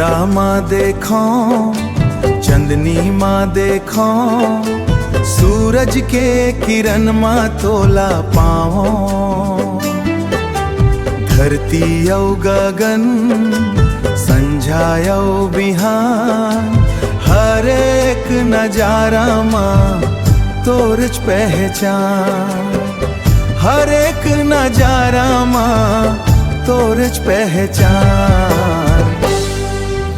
चंदा माँ देखो, चंदनी माँ देखो, सूरज के किरण माँ तोला पाओ। धरती औ गगन संझायो बिहान, हर एक नजारा माँ तोरच पहचान। हर एक नजारा माँ तोरच पहचान।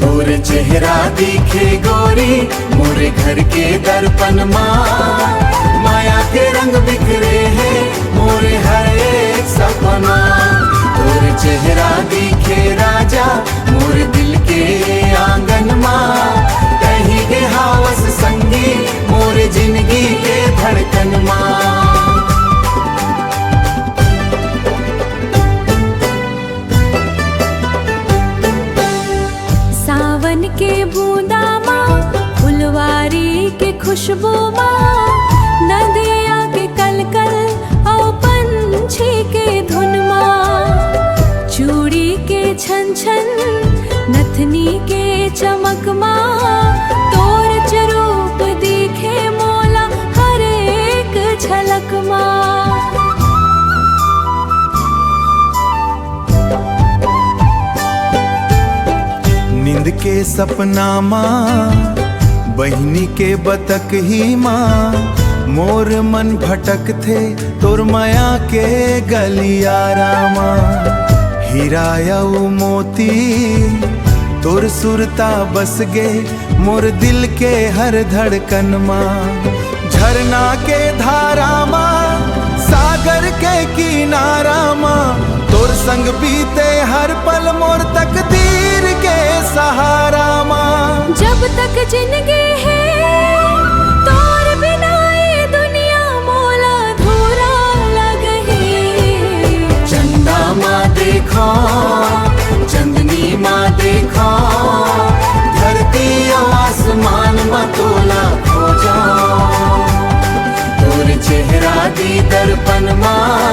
तोर चेहरा दिखे गोरी मोरे घर के दर्पण माँ, माया के रंग बिखरे हैं मोरे हर एक सपना। तोर चेहरा दिखे राजा मोरे दिल के आंगन माँ, कहीं के हावस संगी मोरे जिंदगी के धड़कन माँ। सावन के बूंदा माँ, फुलवारी के खुशबू माँ, नदिया के कलकल और पंछी के धुन माँ, चूड़ी के छन छन नथनी के चमक माँ, तोर रूप दिखे मोला हर एक झलक माँ। नींद के सपना माँ, बहिनी के बतक ही माँ, मोर मन भटक थे तोर माया के गलियारा माँ। हीरा यऊ मोती तोर सुरता बस गे मोर दिल के हर धड़कन माँ। झरना के धारा माँ, सागर के किनारा माँ, तोर संग बीते हर पल मोर तकदीर के सहारा माँ। जब तक जिंदगी है तोर बिना ये दुनिया मोला धूरा लगही। चंदा माँ देखो, चंदनी माँ देखो, धरती और आसमान माँ तोला खोजो। तोर चेहरा दी दर्पण माँ,